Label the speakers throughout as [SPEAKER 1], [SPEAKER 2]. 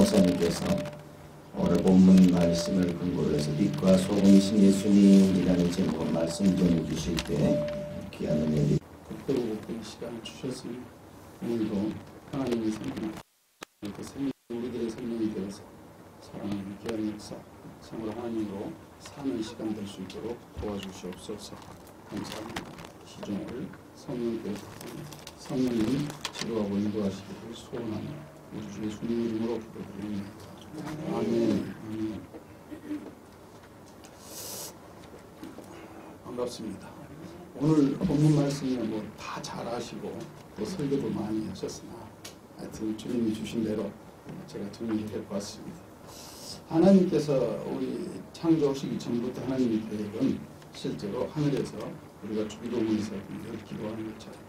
[SPEAKER 1] 목사님께서 오늘 본문 말씀을 근거로 해서 빛과 소금이신 예수님이라는 제목의 말씀 전해 주실 때 귀한 은혜를
[SPEAKER 2] 그때로 그 시간을 주셨으니 오늘도 하나님의 생명, 우리들의 생명이 되어서 사랑하는 귀한 역사, 성을 하나님으로 사는 시간 될 수 있도록 도와주시옵소서. 감사합니다. 시종을 성령께서 성령님 지도하고 인도하시기를 소원하며 우리 주 예수님 이름으로 기도드립니다. 아멘. 반갑습니다. 오늘 본문 말씀이 뭐 다 잘 아시고 또 설교도 많이 하셨으나 하여튼 주님이 주신 대로 제가 정리해 봤습니다. 하나님께서 우리 창조하시기 전부터 하나님의 계획은 실제로 하늘에서 우리가 주기도문에서 늘 기도하는 것처럼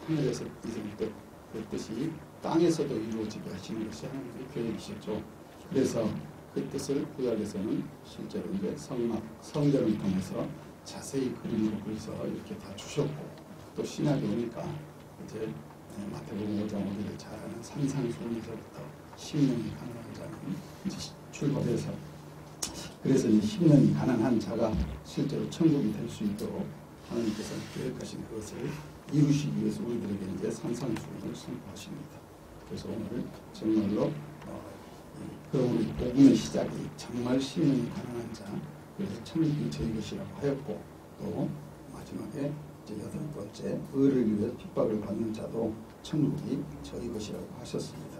[SPEAKER 2] 하늘에서 이루어질 때 그 뜻이 땅에서도 이루어지게 하시는 것이 하나님의 계획이시죠. 그래서 그 뜻을 구약에서는 실제로 이제 성전을 통해서 자세히 그림으로 그려서 이렇게 다 주셨고, 또 신약에 오니까 이제 마태복음 5장 5절에 잘 아는 산상수훈에서부터 10년이 가난한 자는 이제 출발해서, 그래서 이 10년이 가난한 자가 실제로 천국이 될 수 있도록 하나님께서 계획하신 그것을 이루시기 위해서 우리들에게 이제 산상수훈을 선포하십니다. 그래서 오늘 정말로 우리 복음의 시작이 정말 10년이 가난한 자, 그래서 천국이 저희 것이라고 하였고, 또 마지막에 이제 8번째 의를 위해 핍박을 받는 자도 천국이 저희 것이라고 하셨습니다.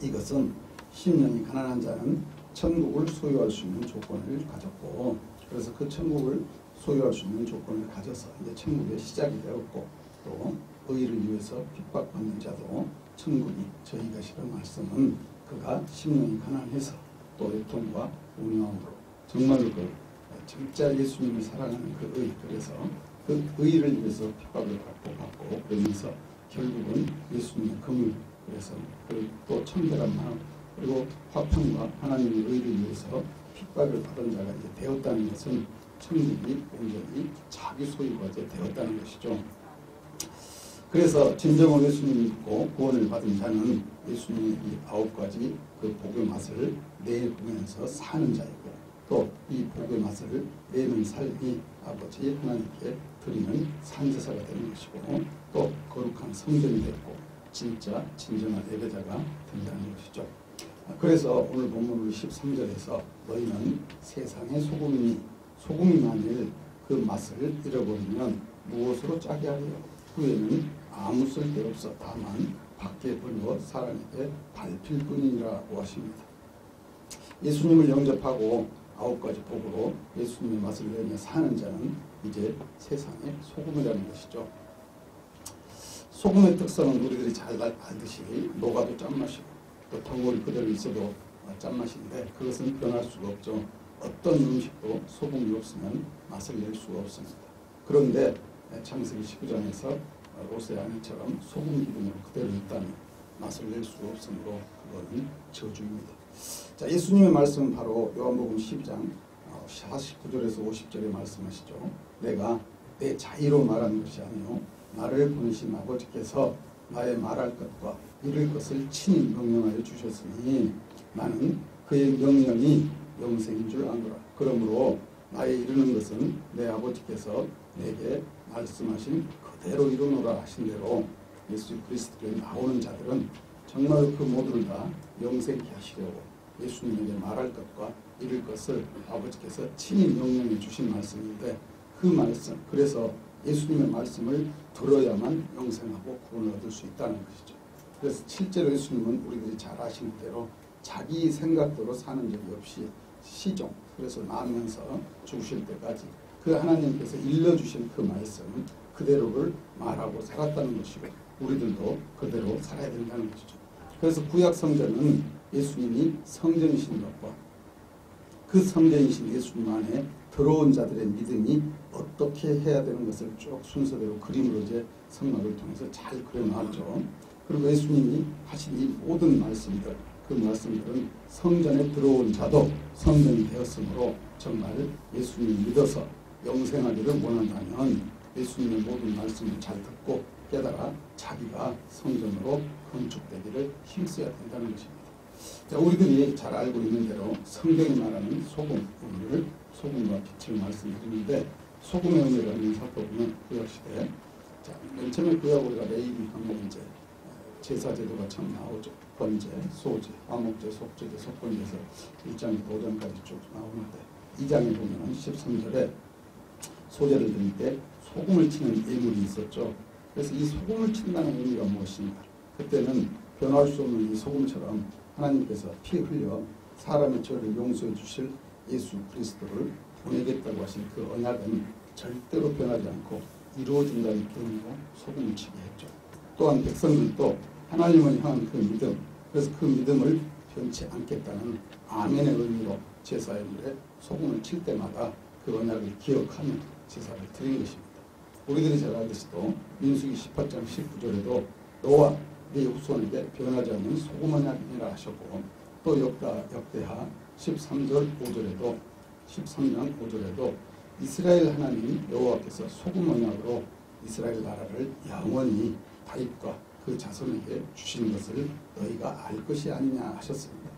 [SPEAKER 2] 이것은 10년이 가난한 자는 천국을 소유할 수 있는 조건을 가졌고, 그래서 그 천국을 소유할 수 있는 조건을 가져서 이제 천국의 시작이 되었고, 또 의를 위해서 핍박받는 자도 천국이 저희 것이라는 말씀은 그가 10년이 가난해서 또 애통과 운명으로 정말로 그 진짜 예수님을 사랑하는 그 의, 그래서 그 의를 위해서 핍박을 받고 그러면서 결국은 예수님의 긍휼, 그래서 또 청결한 마음, 그리고 화평과 하나님의 의를 위해서 핍박을 받은 자가 이제 되었다는 것은 천국이 온전히 자기 소유가 이제 되었다는 것이죠. 그래서 진정으로 예수님을 믿고 구원을 받은 자는 예수님의 이 9가지 그 복의 맛을 내보면서 사는 자이고, 또 이 복의 맛을 내는 삶이 아버지 하나님께 드리는 산제사가 되는 것이고, 또 거룩한 성전이 됐고 진짜 진정한 예배자가 된다는 것이죠. 그래서 오늘 본문 13절에서 너희는 세상의 소금이니 소금이 만일 그 맛을 잃어버리면 무엇으로 짜게 하리요? 후에는 아무 쓸데없어 다만 밖에 버리고 사람에게 밟힐 뿐이라고 하십니다. 예수님을 영접하고 9가지 복으로 예수님의 맛을 내며 사는 자는 이제 세상의 소금이라는 것이죠. 소금의 특성은 우리들이 잘 알듯이 녹아도 짠맛이고, 또 덩어리 그대로 있어도 짠맛인데 그것은 변할 수가 없죠. 어떤 음식도 소금이 없으면 맛을 낼 수가 없습니다. 그런데 창세기 19장에서 오세아니처럼 소금 기둥으로 그대로 있다면 맛을 낼 수가 없으므로 그거는 저주입니다. 자, 예수님의 말씀은 바로 요한복음 12장 49절에서 50절에 말씀하시죠. 내가 내 자의로 말하는 것이 아니요 나를 보내신 아버지께서 나의 말할 것과 이룰 것을 친히 명령하여 주셨으니 나는 그의 명령이 영생인 줄 아노라. 그러므로 나의 이루는 것은 내 아버지께서 내게 말씀하신 그대로 이루노라 하신 대로 예수 그리스도에 나오는 자들은 정말 그 모두를 다 영생케 하시려고 예수님에게 말할 것과 이룰 것을 아버지께서 친히 명령해 주신 말씀인데, 그 말씀, 그래서 예수님의 말씀을 들어야만 영생하고 구원을 얻을 수 있다는 것이죠. 그래서 실제로 예수님은 우리들이 잘 아시는 대로 자기 생각대로 사는 적이 없이 시종, 그래서 나면서 죽으실 때까지 그 하나님께서 일러주신 그 말씀은 그대로를 말하고 살았다는 것이고, 우리들도 그대로 살아야 된다는 것이죠. 그래서 구약 성전은 예수님이 성전이신 것과 그 성전이신 예수님 안에 들어온 자들의 믿음이 어떻게 해야 되는 것을 쭉 순서대로 그림으로 이제 성막을 통해서 잘 그려놨죠. 그리고 예수님이 하신 이 모든 말씀들, 그 말씀들은 성전에 들어온 자도 성전이 되었으므로 정말 예수님을 믿어서 영생하기를 원한다면 예수님의 모든 말씀을 잘 듣고 깨달아 자기가 성전으로 건축되기를 힘써야 된다는 것입니다. 자, 우리들이 잘 알고 있는 대로 성경이 말하는 소금, 오늘 소금과 빛을 말씀드리는데 소금의 의미를 살펴보면 구약시대, 자, 맨 처음에 구약 우리가 레위기 항목 이제 제사제도가 처음 나오죠. 번제, 소제, 화목제, 속제제, 속건제에서 1장부터 5장까지 쭉 나오는데 2장에 보면 13절에 소제를 드릴 때 소금을 치는 예물이 있었죠. 그래서 이 소금을 친다는 의미가 무엇인가? 그때는 변할 수 없는 이 소금처럼 하나님께서 피 흘려 사람의 죄를 용서해 주실 예수 그리스도를 보내겠다고 하신 그 언약은 절대로 변하지 않고 이루어진다는 의미로 소금을 치게 했죠. 또한 백성들도 하나님을 향한 그 믿음, 그래서 그 믿음을 변치 않겠다는 아멘의 의미로 제사의 물에 소금을 칠 때마다 그 언약을 기억하며 제사를 드린 것입니다. 우리들이 잘 알듯이도 민수기 18장 19절에도 너와 네 후손에게 변하지 않는 소금 언약이라 하셨고, 또 역대하 13장 5절에도 이스라엘 하나님 여호와께서 소금 언약으로 이스라엘 나라를 영원히 다윗과 그 자손에게 주신 것을 너희가 알 것이 아니냐 하셨습니다.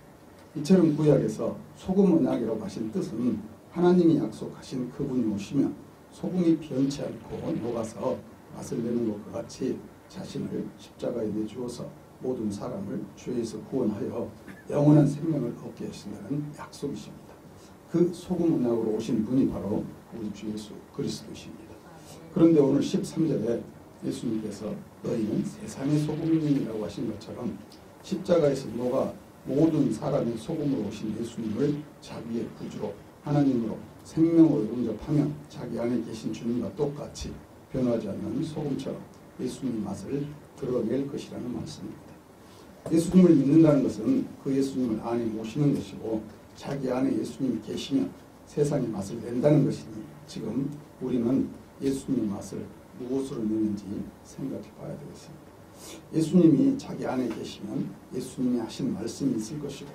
[SPEAKER 2] 이처럼 구약에서 소금 언약이라고 하신 뜻은 하나님이 약속하신 그분이 오시면 소금이 변치 않고 녹아서 맛을 내는 것과 같이 자신을 십자가에 내주어서 모든 사람을 죄에서 구원하여 영원한 생명을 얻게 하신다는 약속이십니다. 그 소금 언약으로 오신 분이 바로 우리 주 예수 그리스도이십니다. 그런데 오늘 13절에 예수님께서 너희는 세상의 소금이라고 하신 것처럼 십자가에서 녹아 모든 사람의 소금으로 오신 예수님을 자기의 구주로 하나님으로 생명으로 영접하면 자기 안에 계신 주님과 똑같이 변하지 않는 소금처럼 예수님 맛을 드러낼 것이라는 말씀입니다. 예수님을 믿는다는 것은 그 예수님을 안에 모시는 것이고 자기 안에 예수님이 계시면 세상의 맛을 낸다는 것이니 지금 우리는 예수님의 맛을 무엇으로 내는지 생각해 봐야 되겠습니다. 예수님이 자기 안에 계시면 예수님이 하신 말씀이 있을 것이고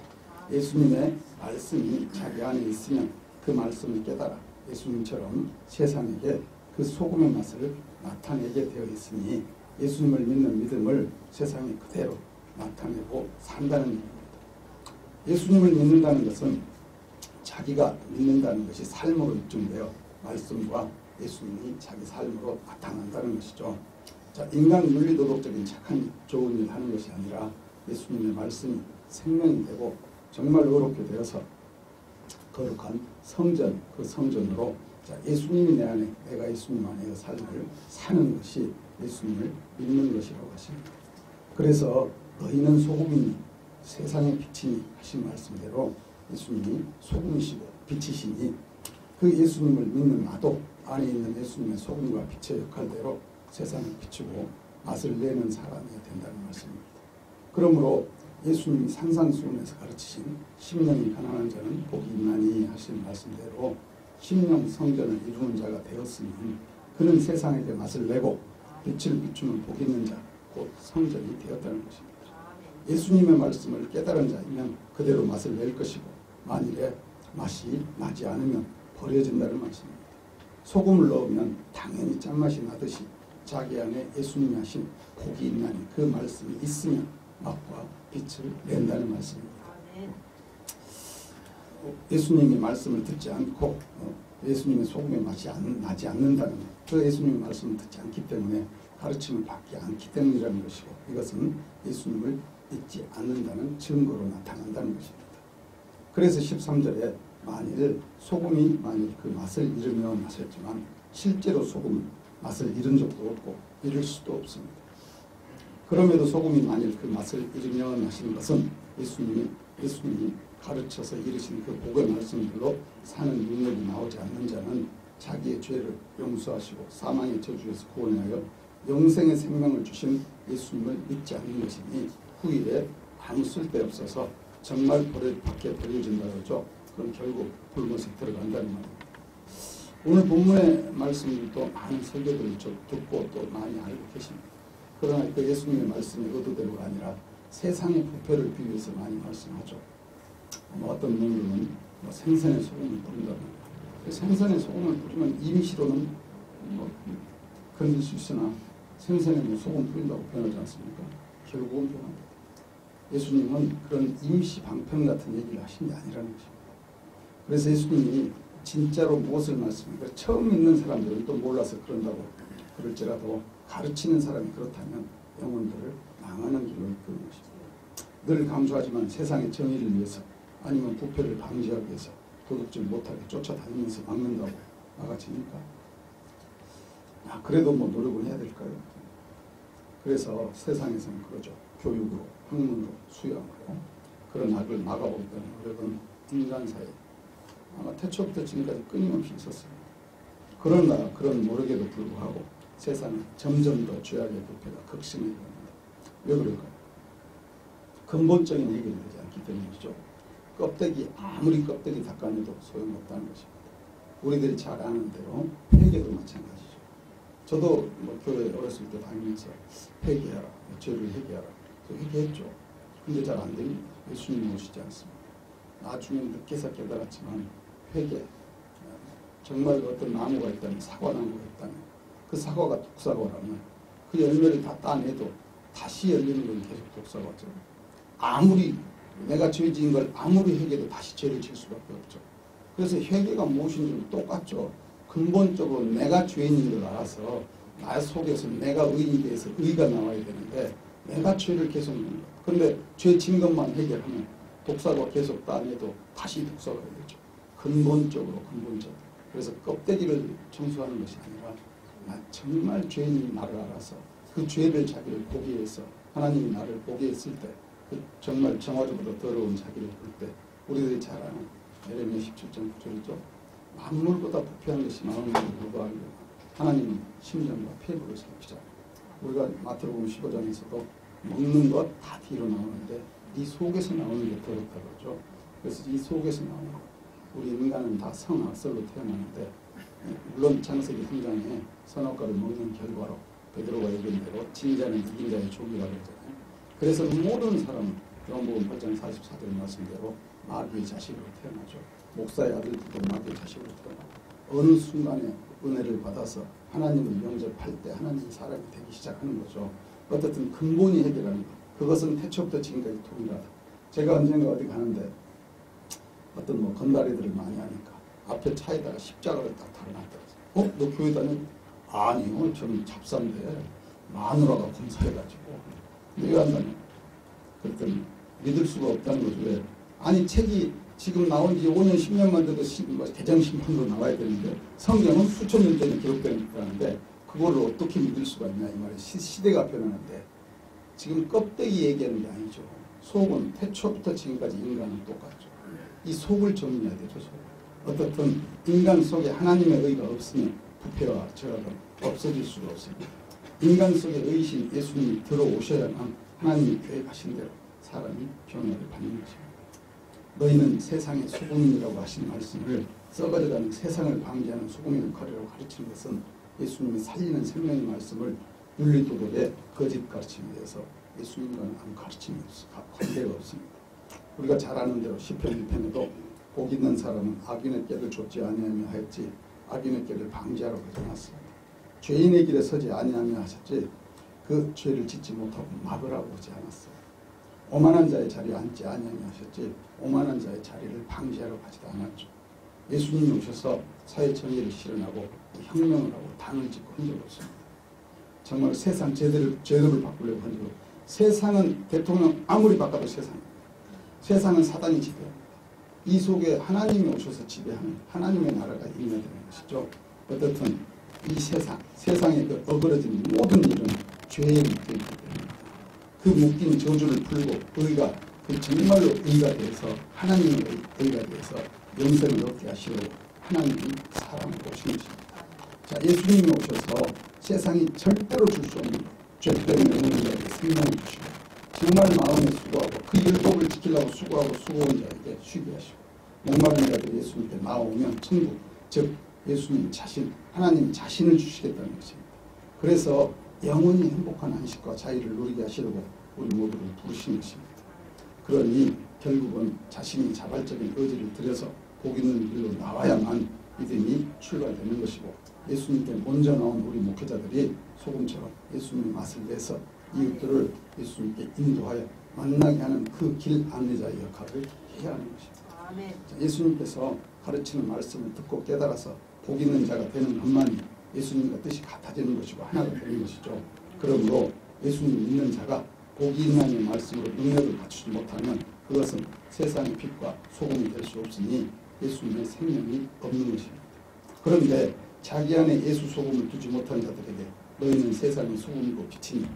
[SPEAKER 2] 예수님의 말씀이 자기 안에 있으면 그 말씀을 깨달아 예수님처럼 세상에게 그 소금의 맛을 나타내게 되어 있으니 예수님을 믿는 믿음을 세상에 그대로 나타내고 산다는 얘기입니다. 예수님을 믿는다는 것은 자기가 믿는다는 것이 삶으로 입증되어 말씀과 예수님이 자기 삶으로 나타난다는 것이죠. 자, 인간 윤리도덕적인 착한 좋은 일 하는 것이 아니라 예수님의 말씀이 생명이 되고 정말 의롭게 되어서 거룩한 성전, 그 성전으로 자, 예수님이 내 안에, 내가 예수님 안에 삶을 사는 것이 예수님을 믿는 것이라고 하십니다. 그래서 너희는 소금이니 세상의 빛이니 하신 말씀대로 예수님이 소금이시고 빛이시니 그 예수님을 믿는 나도 안에 있는 예수님의 소금과 빛의 역할대로 세상을 비추고 맛을 내는 사람이 된다는 말씀입니다. 그러므로 예수님이 산상수훈에서 가르치신 심령이 가난한 자는 복이 있나니 하신 말씀대로 심령 성전을 이루는 자가 되었으니 그는 세상에게 맛을 내고 빛을 비추는 복 있는 자, 곧 성전이 되었다는 것입니다. 예수님의 말씀을 깨달은 자이면 그대로 맛을 낼 것이고 만일에 맛이 나지 않으면 버려진다는 말씀입니다. 소금을 넣으면 당연히 짠맛이 나듯이 자기 안에 예수님이 하신 복이 있나니 그 말씀이 있으면 맛과 빛을 낸다는 말씀입니다. 예수님의 말씀을 듣지 않고 예수님의 소금의 맛이 나지 않는다는 그 예수님의 말씀을 듣지 않기 때문에 가르침을 받지 않기 때문이라는 것이고 이것은 예수님을 믿지 않는다는 증거로 나타난다는 것입니다. 그래서 13절에 소금이 만일 그 맛을 잃으면 하셨지만 실제로 소금은 맛을 잃은 적도 없고 잃을 수도 없습니다. 그럼에도 소금이 만일 그 맛을 잃으면 하시는 것은 예수님이 가르쳐서 이르신 그 복의 말씀들로 사는 능력이 나오지 않는 자는 자기의 죄를 용서하시고 사망의 저주에서 구원하여 영생의 생명을 주신 예수님을 믿지 않는 것이니 후일에 아무 쓸데없어서 정말 밖에 버려진다 그러죠. 그럼 결국 불못에 들어간다는 말입니다. 오늘 본문의 말씀도 많은 설교들을 듣고 또 많이 알고 계십니다. 그러나 그 예수님의 말씀이 의도대로가 아니라 세상의 부패를 비유해서 많이 말씀하죠. 어떤 분들은 생선의 소금을 뿌린다고 합니다. 생선의 소금을 뿌리면 임시로는 건질 수 있으나 생선에 소금 뿌린다고 변하지 않습니까? 결국은 변합니다. 예수님은 그런 임시 방편 같은 얘기를 하신 게 아니라는 것입니다. 그래서 예수님이 진짜로 무엇을 말씀하니까 처음 믿는 사람들은 또 몰라서 그런다고 그럴지라도 가르치는 사람이 그렇다면 영혼들을 망하는 길로 이끄는 것입니다. 늘 강조하지만 세상의 정의를 위해서 아니면 부패를 방지하기 위해서 도둑질 못하게 쫓아다니면서 막는다고 막아집니까? 그래도 뭐 노력을 해야 될까요? 그래서 세상에서는 그러죠. 교육으로, 학문으로, 수양으로 그런 악을 막아보겠다는 노력은 인간사에 아마 태초부터 지금까지 끊임없이 있었습니다. 그러나 그런 노력에도 불구하고 세상은 점점 더 죄악의 부패가 극심해져 갑니다. 왜 그럴까요? 근본적인 해결이 되지 않기 때문이죠. 아무리 껍데기 닦아내도 소용없다는 것입니다. 우리들이 잘 아는 대로 회개도 마찬가지죠. 저도 뭐 교회 어렸을 때 다니면서 회개하라, 죄를 회개하라. 회개했죠. 근데 잘 안 됩니다. 예수님 오시지 않습니다. 나중에 늦게서 깨달았지만 회개, 정말 어떤 나무가 있다면 사과나무가 있다면 그 사과가 독사과라면 그 열매를 다 따내도 다시 열리는 건 계속 독사과죠. 아무리 내가 죄 지은 걸 아무리 회개도 다시 죄를 질 수밖에 없죠. 그래서 회개가 무엇인지 똑같죠. 근본적으로 내가 죄인인 걸 알아서 나 속에서 내가 의인이 돼서 의가 나와야 되는데 내가 죄를 계속 짓는 거예요. 그런데 죄 진 것만 해결하면 독사가 계속 따내도 다시 독사가 되죠. 근본적으로. 그래서 껍데기를 청소하는 것이 아니라 나 정말 죄인인 나를 알아서 그 죄를 자기를 보기 위해서 하나님이 나를 보게 했을 때 그 정말 정화조보다 더러운 자기를 볼 때 우리들이 잘 아는 에레미야 17장 9절이죠. 만물보다 부패한 것이 마음을 불구하고 하나님은 심령과 폐부를 살피자. 우리가 마태복음 15장에서도 먹는 것 다 뒤로 나오는데 이 속에서 나오는 게 더럽다고 그러죠. 그래서 이 속에서 나오는 것. 우리 인간은 다 성악설로 태어나는데 물론 창세기 3장에 선악과를 먹는 결과로 베드로가 얘기한 대로 진자는 이긴 자의 종이라고 했잖아요. 그래서 모든 사람은 요한복음 8장 44절 말씀대로 마귀의 자식으로 태어나죠. 목사의 아들들도 마귀의 자식으로 태어나고 어느 순간에 은혜를 받아서 하나님을 영접할 때 하나님이 사람이 되기 시작하는 거죠. 어떻든 근본이 해결하는 것. 그것은 태초부터 지금까지 동일하다. 제가 언젠가 어디 가는데 어떤 뭐 건달이들을 많이 하니까 앞에 차에다가 십자가를 딱 달아놨더라고요. 너 교회 다녀? 아니요, 저는 잡사인데 마누라가 검사해가지고 왜 한다냐? 그랬더니 믿을 수가 없다는 거죠. 왜? 아니 책이 지금 나온 지 5년 10년만 돼도 대장신문으로 나와야 되는데 성경은 수천 년 전에 기록되는데 그걸 어떻게 믿을 수가 있냐 이 말이에요. 시대가 변하는데 지금 껍데기 얘기하는 게 아니죠. 속은 태초부터 지금까지 인간은 똑같죠. 이 속을 정리해야 되죠. 속. 어떻든 인간 속에 하나님의 의가 없으면 부패와 죄악은 없어질 수가 없습니다. 인간 속에 의신 예수님이 들어오셔야만 하나님이 계획하신 대로 사람이 변화를 받는 것입니다. 너희는 세상의 소금이라고 하신 말씀을 썩어져가는 세상을 방지하는 소금의 거리라고 가르치는 것은 예수님이 살리는 생명의 말씀을 윤리도덕의 거짓 가르침에 대해서 예수님과는 아무 가르침이 관계가 없습니다. 우리가 잘 아는 대로 시편 1편에도 복 있는 사람은 악인의 길을 좇지 아니하며 하였지 악인의 길을 방지하라고 해놨습니다. 죄인의 길에 서지 아니하며 하셨지 그 죄를 짓지 못하고 막으라고 하지 않았어요. 오만한 자의 자리에 앉지 아니하며 하셨지 오만한 자의 자리를 방지하라고 하지도 않았죠. 예수님이 오셔서 사회 정의를 실현하고 혁명을 하고 당을 짓고 한 적이 없습니다. 정말 세상 제도를 바꾸려고 한 적이 없습니다. 세상은 대통령 아무리 바꿔도 세상은 사단이 지배합니다. 이 속에 하나님이 오셔서 지배하는 하나님의 나라가 임해야 되는 것이죠. 어떻든 이 세상에 그 어그러진 모든 일은 죄에 묶여있기 때문입니다. 그 묶인 저주를 풀고 의가 그 정말로 의가 돼서 하나님의 의가 돼서 영생을 얻게 하시려고 하나님이 사람을 오신 것입니다. 자, 예수님이 오셔서 세상이 절대로 줄 수 없는 죄 때문에 오는 자에게 생명을 주시고 정말 마음에 수고하고 그 율법을 지키려고 수고하고 수고한 자에게 쉬게 하시고 목마른 자들이 예수님께 나오면 천국 즉 예수님 자신 하나님 자신을 주시겠다는 것입니다. 그래서 영원히 행복한 안식과 자유를 누리게 하시려고 우리 모두를 부르신 것입니다. 그러니 결국은 자신이 자발적인 의지를 들여서 복 있는 길로 나와야만 믿음이 출발되는 것이고 예수님께 먼저 나온 우리 목회자들이 소금처럼 예수님의 맛을 내서 이웃들을 예수님께 인도하여 만나게 하는 그 길 안내자의 역할을 해야 하는 것입니다.
[SPEAKER 3] 아멘.
[SPEAKER 2] 예수님께서 가르치는 말씀을 듣고 깨달아서 복 있는 자가 되는 것만이 예수님과 뜻이 같아지는 것이고 하나가 되는 것이죠. 그러므로 예수님 믿는 자가 복이 있는 말씀으로 능력을 갖추지 못하면 그것은 세상의 빛과 소금이 될 수 없으니 예수님의 생명이 없는 것입니다. 그런데 자기 안에 예수 소금을 두지 못한 자들에게 너희는 세상의 소금이고 빛이니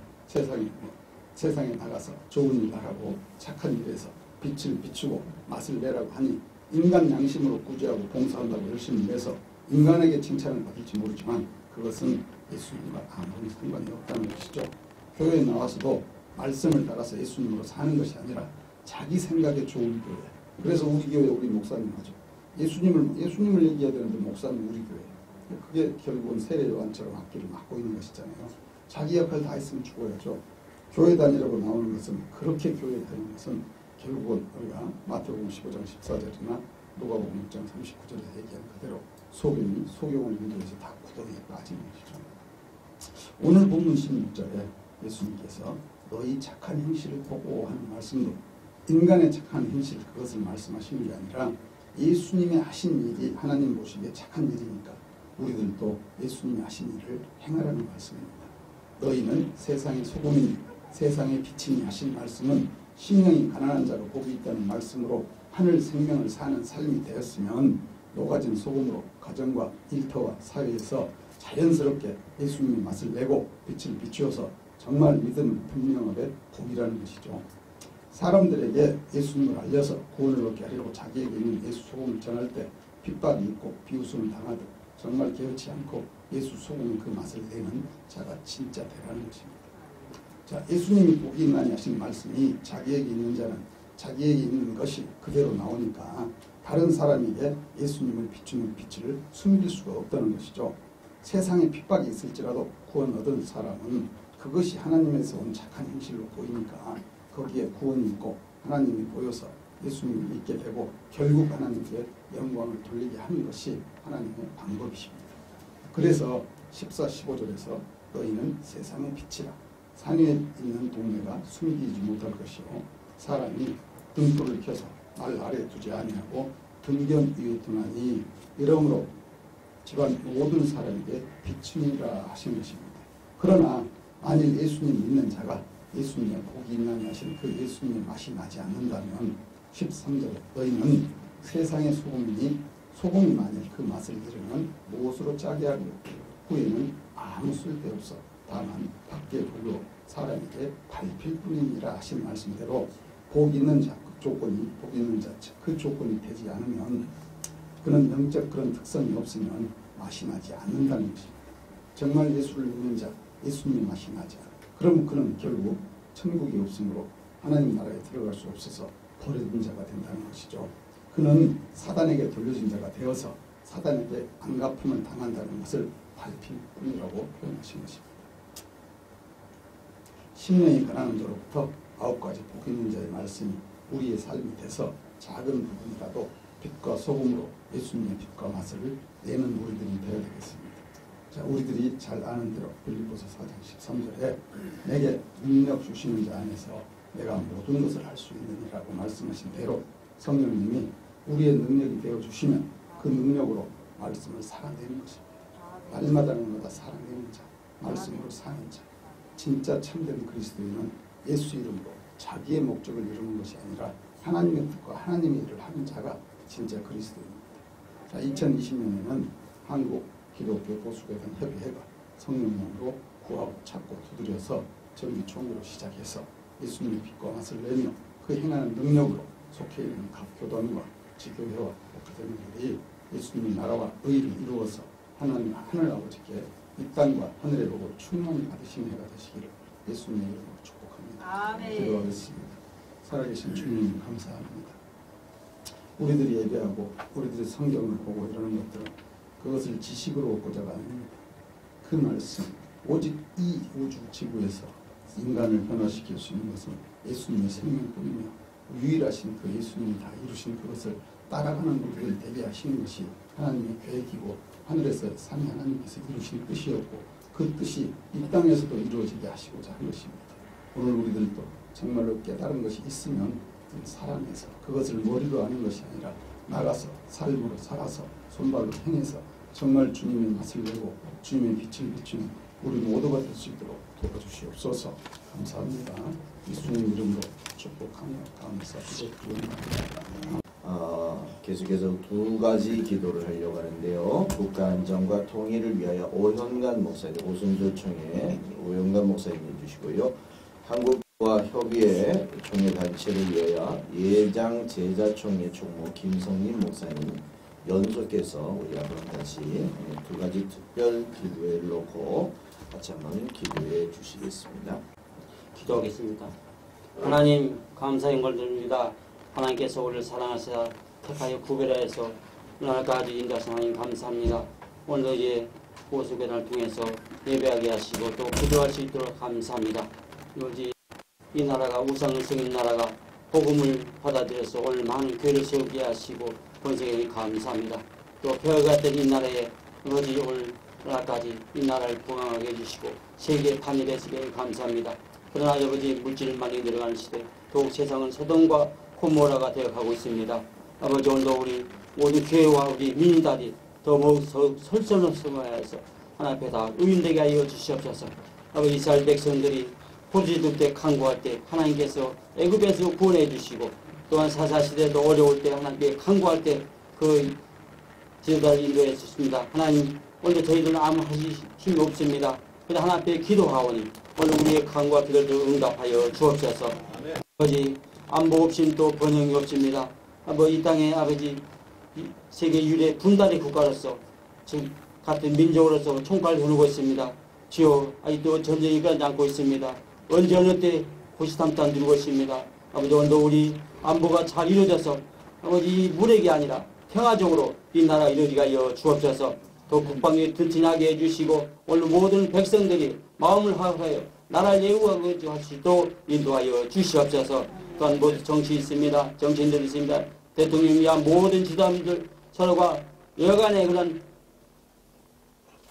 [SPEAKER 2] 세상에 나가서 좋은 일 하라고 착한 일에서 빛을 비추고 맛을 내라고 하니 인간 양심으로 구제하고 봉사한다고 열심히 내서 인간에게 칭찬을 받을지 모르지만 그것은 예수님과 아무런 상관이 없다는 것이죠. 교회에 나와서도 말씀을 따라서 예수님으로 사는 것이 아니라 자기 생각에 좋은 교회. 그래서 우리 교회 우리 목사님 하죠. 예수님을 얘기해야 되는데 목사님 우리 교회. 그게 결국은 세례 요한처럼 앞길을 막고 있는 것이잖아요. 자기 역할 다 했으면 죽어야죠. 교회 다니라고 나오는 것은 그렇게 교회 다니는 것은 결국은 우리가 마태복음 15장 14절이나 누가복음 6장 39절에 얘기한 그대로 소경을 인도해서 다 구덩이에 빠지는 것이죠. 오늘 본문 16절에 예수님께서 너희 착한 행실을 보고 하는 말씀도 인간의 착한 행실 그것을 말씀하시는 게 아니라 예수님의 하신 일이 하나님 보시기에 착한 일이니까 우리들도 예수님이 하신 일을 행하라는 말씀입니다. 너희는 세상의 소금이니 세상의 빛이니 하신 말씀은 심령이 가난한 자가 복이 있다는 말씀으로 하늘 생명을 사는 삶이 되었으면 녹아진 소금으로 가정과 일터와 사회에서 자연스럽게 예수님의 맛을 내고 빛을 비추어서 정말 믿음을 분명하게 복이라는 것이죠. 사람들에게 예수님을 알려서 구원을 얻게 하려고 자기에게 있는 예수 소금을 전할 때 핍박이 있고 비웃음을 당하듯 정말 개의치 않고 예수 소금의 그 맛을 내는 자가 진짜 되라는 것입니다. 자, 예수님이 복이 있나니 하신 말씀이 자기에게 있는 자는 자기에게 있는 것이 그대로 나오니까 다른 사람에게 예수님을 비추는 빛을 숨길 수가 없다는 것이죠. 세상에 핍박이 있을지라도 구원 얻은 사람은 그것이 하나님에서 온 착한 행실로 보이니까 거기에 구원이 있고 하나님이 보여서 예수님을 믿게 되고 결국 하나님께 영광을 돌리게 하는 것이 하나님의 방법이십니다. 그래서 14, 15절에서 너희는 세상의 빛이라 산 위에 있는 동네가 숨기지 못할 것이요 사람이 등불을 켜서 날 아래 두지 아니하고 등변 위에 두나니 이러므로 집안 모든 사람에게 비추니라 하신 것입니다. 그러나 만일 예수님 믿는 자가 예수님의 복이 있나니 하신 그 예수님의 맛이 나지 않는다면 13절에 너희는 세상의 소금이니 소금이 만일 그 맛을 잃으면 무엇으로 짜게 하고 후에는 아무 쓸데없어 다만 밖에 불로 사람에게 밟힐 뿐이니라 하신 말씀대로 복 있는 자 복 있는 자 그 조건이 되지 않으면 그런 영적 그런 특성이 없으면 맛이 나지 않는다는 것입니다. 정말 예수를 믿는 자 예수님의 맛이 나지 않아. 그럼 그는 결국 천국이 없으므로 하나님 나라에 들어갈 수 없어서 버려진 자가 된다는 것이죠. 그는 사단에게 돌려진 자가 되어서 사단에게 안갚음을 당한다는 것을 밟힐 뿐이라고 표현하신 것입니다. 10년이 가난한 자로부터 9가지 복 있는 자의 말씀이 우리의 삶이 돼서 작은 부분이라도 빛과 소금으로 예수님의 빛과 맛을 내는 우리들이 되어야 되겠습니다. 자, 우리들이 잘 아는 대로 빌립보서 4장 13절에 내게 능력 주시는 자 안에서 내가 모든 것을 할 수 있느니라고 말씀하신 대로 성령님이 우리의 능력이 되어주시면 그 능력으로 말씀을 살아내는 것입니다. 날마다 살아내는 자, 말씀으로 사는 자. 진짜 참된 그리스도인은 예수 이름으로 자기의 목적을 이루는 것이 아니라 하나님의 뜻과 하나님의 일을 하는 자가 진짜 그리스도인입니다. 자, 2020년에는 한국 기독교 보수교단 협의회가 성령님으로 구하고 찾고 두드려서 정기 총회로 시작해서 예수님의 빛과 맛을 내며 그 행하는 능력으로 속해 있는 각 교단과 지교회와 목회자님들이 예수님의 나라와 의를 이루어서 하나님 하늘 아버지께 이 땅과 하늘의 복을 충만히 받으시는 해가 되시기를 예수님의 이름으로 축복합니다.
[SPEAKER 3] 아멘.
[SPEAKER 2] 기도하겠습니다. 살아계신 주님 감사합니다. 우리들이 예배하고 우리들이 성경을 보고 이러는 것들은 그것을 지식으로 얻고자가 아닙니다. 그 말씀 오직 이 우주 지구에서 인간을 변화시킬 수 있는 것은 예수님의 생명뿐이며 유일하신 그 예수님이 다 이루신 그것을 따라가는 우리를 되게 하시는 것이 하나님의 계획이고 하늘에서 삼위 하나님께서 이루신 뜻이었고 그 뜻이 이 땅에서도 이루어지게 하시고자 한 것입니다. 오늘 우리들도 정말로 깨달은 것이 있으면 사랑해서 그것을 머리로 하는 것이 아니라 나가서 삶으로 살아서 손발로 행해서 정말 주님의 맛을 내고 주님의 빛을 비추는 우리 모두가 될 수 있도록 도와주시옵소서. 감사합니다. 예수님 이름으로 축복하며 감사드립니다.
[SPEAKER 1] 계속해서 두 가지 기도를 하려고 하는데요. 국가 안정과 통일을 위하여 오현관 목사님, 오순절총회 오현관 목사님 해주시고요. 한국과 협의회 총회 단체를 위하여 예장 제자총회 총무 김성림 목사님 연속해서 우리 한번 같이 두 가지 특별 기도회를 놓고 같이 한번 기도해 주시겠습니다.
[SPEAKER 3] 기도하겠습니다. 하나님 감사의 걸 드립니다. 하나님께서 우리를 사랑하사 택하여 구별하여서 오늘까지 인도하신 하나님 감사합니다. 오늘도 이제 보수교단을 통해서 예배하게 하시고 또 기도할 수 있도록 감사합니다. 오직 이 나라가 우상을 섬긴 나라가 복음을 받아들여서 오늘 많은 교회를 세우게 하시고 번성에 감사합니다. 또 벼가 된 이 나라에 오직 오늘까지 이 나라를 부강하게 해주시고 세계 판일에 쓰게 감사합니다. 그러나 아버지 물질을 많이 들어가는 시대 더욱 세상은 소돔과 고모라가 되어가고 있습니다. 아버지 오늘도 우리 모든 교회와 우리 민이다리 더욱 설선하여서 하나님 앞에 다 의인되게 하여 주시옵소서. 아버지 이스라엘 백성들이 포로지들 때 강구할 때 하나님께서 애굽에서 구원해 주시고 또한 사사시대도 어려울 때 하나님께 강구할 때 그 지도자를 인도해 주십니다. 하나님 오늘 저희들은 아무 하실 힘이 없습니다. 그러나 하나님 앞에 기도하오니 오늘 우리의 강구와 기도를 응답하여 주옵소서. 아버지 안보 없인 또 번영이 없습니다. 아버지 이 땅에 아버지 세계 유례 분단의 국가로서 지금 같은 민족으로서 총칼을 겨누고 있습니다. 주여 아직도 전쟁이 끝나지 않고 있습니다. 언제 어느 때 호시탐탐 누르고 있습니다. 아버지 오늘도 우리 안보가 잘 이루어져서 아버지 무력이 아니라 평화적으로 이 나라가 이루어지게 하여 주옵소서. 또 국방이 튼튼하게 해주시고 오늘 모든 백성들이 마음을 하여 나라를 예우하게 할 수 있도록 인도하여 주시옵소서. 또한 모두 정치 있습니다. 정치인들 있습니다. 대통령이야 모든 지도자들 서로가 여간의 그런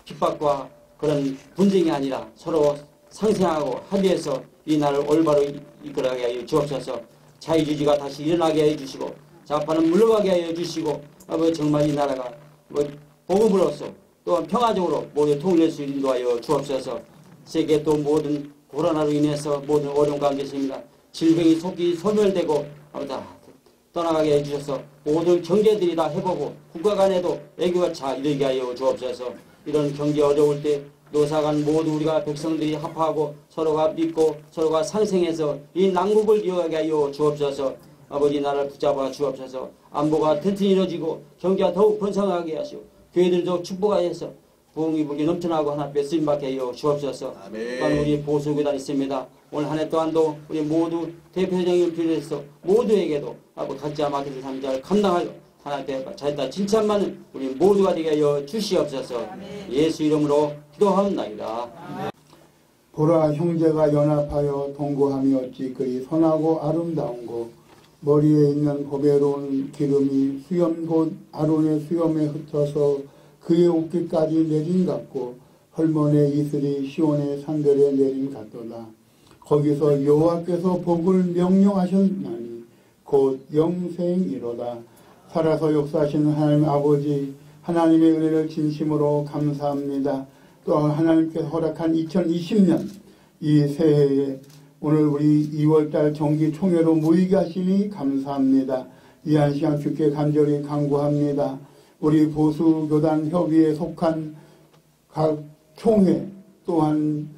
[SPEAKER 3] 핍박과 그런 분쟁이 아니라 서로 상생하고 합의해서 이 나라를 올바로 이끌어가게 하여 주옵소서. 자유주의가 다시 일어나게 해주시고 좌파는 물러가게 하여 주시고 아버지 정말 이 나라가 복음으로서 또한 평화적으로 모두 통일할 수 있는 인도하여 주옵소서. 세계 또 모든 코로나로 인해서 모든 어려운 가운데 있습니다. 질병이 속히 소멸되고 다 떠나가게 해주셔서 모든 경제들이 다 회복하고 국가 간에도 애교가 잘 이르게 하여 주옵소서. 이런 경제 어려울 때 노사간 모두 우리가 백성들이 합하고 서로가 믿고 서로가 상생해서 이 난국을 이어가게 하여 주옵소서. 아버지 나라를 붙잡아 주옵소서. 안보가 튼튼히 이루어지고 경제가 더욱 번성하게 하시고 교회들도 축복하여서 부흥이 불이 넘쳐나고 하나 앞에 쓰임받게 하여 주옵소서. 또한 우리 보수교단 있습니다. 오늘 한 해 동안도 우리 모두 대표적인 비롯해서 모두에게도 각자 맡겨진 삶을 감당하여 하나님 앞에 자기다 칭찬받는 우리 모두가 되게 하여 주시옵소서. 예수 이름으로 기도하옵나이다.
[SPEAKER 4] 보라 형제가 연합하여 동거함이 어찌 그리 선하고 아름다운고 머리에 있는 보배로운 기름이 수염 곧 아론의 수염에 흩어서 그의 옷깃까지 내린 같고 헐몬의 이슬이 시온의 산들에 내린 같도다. 거기서 여호와께서 복을 명령하셨나니 곧 영생이로다. 살아서 역사하시는 하나님 아버지 하나님의 은혜를 진심으로 감사합니다. 또한 하나님께서 허락한 2020년 이 새해에 오늘 우리 2월달 정기총회로 모이게 하시니 감사합니다. 이 한 시간 주께 간절히 간구합니다. 우리 보수교단 협의회에 속한 각 총회 또한